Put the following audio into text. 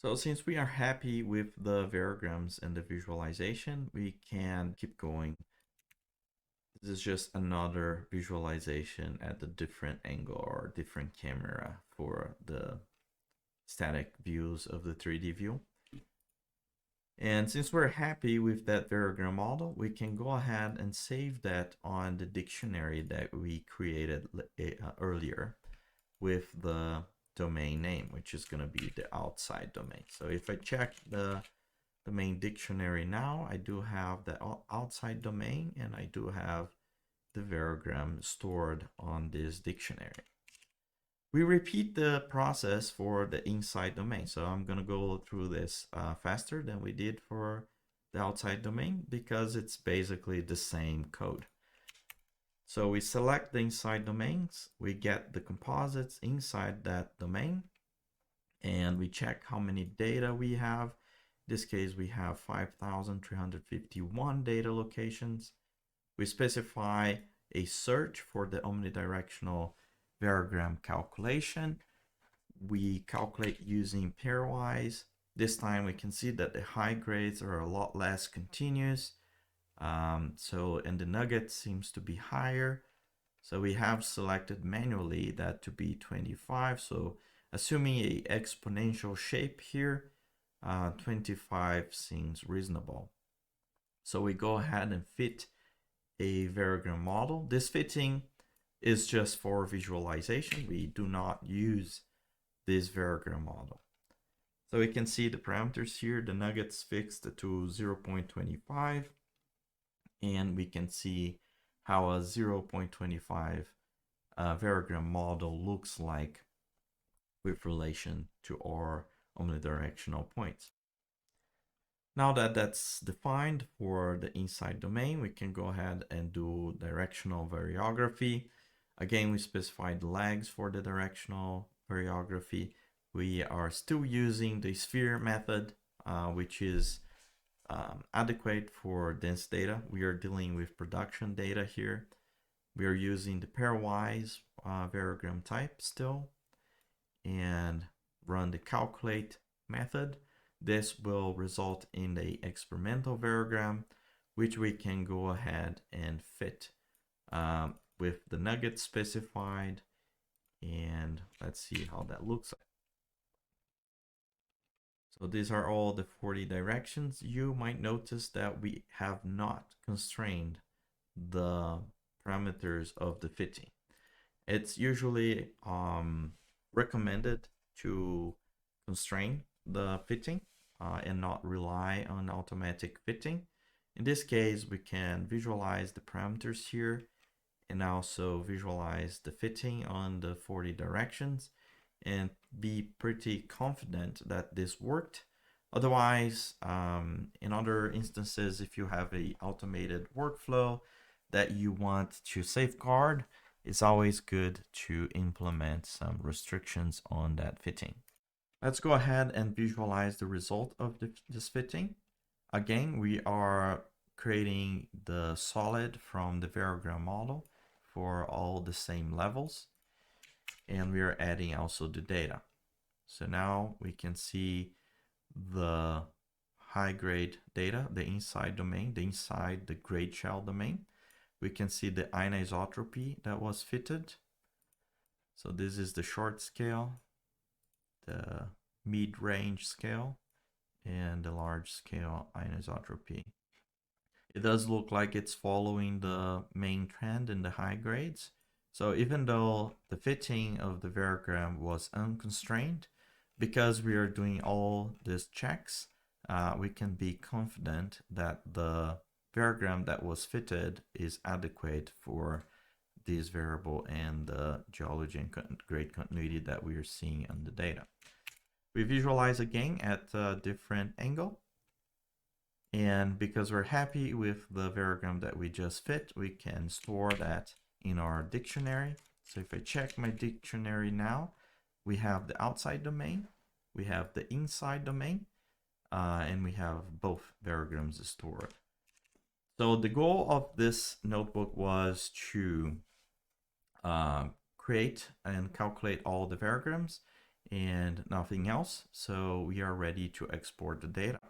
So since we are happy with the variograms and the visualization, we can keep going. This is just another visualization at a different angle or different camera for the static views of the 3D view. And since we're happy with that variogram model, we can go ahead and save that on the dictionary that we created earlier with the domain name, which is going to be the outside domain. So if I check the main dictionary now, I do have the outside domain and I do have the variogram stored on this dictionary. We repeat the process for the inside domain. So I'm going to go through this faster than we did for the outside domain because it's basically the same code. So we select the inside domains, we get the composites inside that domain, and we check how many data we have. In this case, we have 5,351 data locations. We specify a search for the omnidirectional variogram calculation. We calculate using pairwise. This time we can see that the high grades are a lot less continuous. And the nugget seems to be higher. So we have selected manually that to be 25. So assuming a exponential shape here, 25 seems reasonable. So we go ahead and fit a variogram model. This fitting is just for visualization. We do not use this variogram model. So we can see the parameters here. The nuggets fixed to 0.25. And we can see how a 0.25 variogram model looks like with relation to our omnidirectional points. Now that that's defined for the inside domain, we can go ahead and do directional variography. Again, we specified the lags for the directional variography. We are still using the sphere method, which is adequate for dense data. We are dealing with production data here. We are using the pairwise variogram type still and run the calculate method. This will result in the experimental variogram, which we can go ahead and fit with the nuggets specified. And let's see how that looks like. So these are all the 40 directions. You might notice that we have not constrained the parameters of the fitting. It's usually recommended to constrain the fitting and not rely on automatic fitting. In this case, we can visualize the parameters here and also visualize the fitting on the 40 directions and be pretty confident that this worked. Otherwise, in other instances, if you have a automated workflow that you want to safeguard, it's always good to implement some restrictions on that fitting. Let's go ahead and visualize the result of this fitting. Again, we are creating the solid from the variogram model for all the same levels. And we are adding also the data. So now we can see the high grade data, the inside domain, inside the grade shell domain. We can see the anisotropy that was fitted. So this is the short scale, the mid-range scale, and the large scale anisotropy. It does look like it's following the main trend in the high grades. So even though the fitting of the variogram was unconstrained, because we are doing all these checks, we can be confident that the variogram that was fitted is adequate for this variable and the geology and grade continuity that we are seeing on the data. We visualize again at a different angle. And because we're happy with the variogram that we just fit, we can store that in our dictionary. So if I check my dictionary now, we have the outside domain, we have the inside domain, and we have both variograms stored. So the goal of this notebook was to create and calculate all the variograms and nothing else. So we are ready to export the data.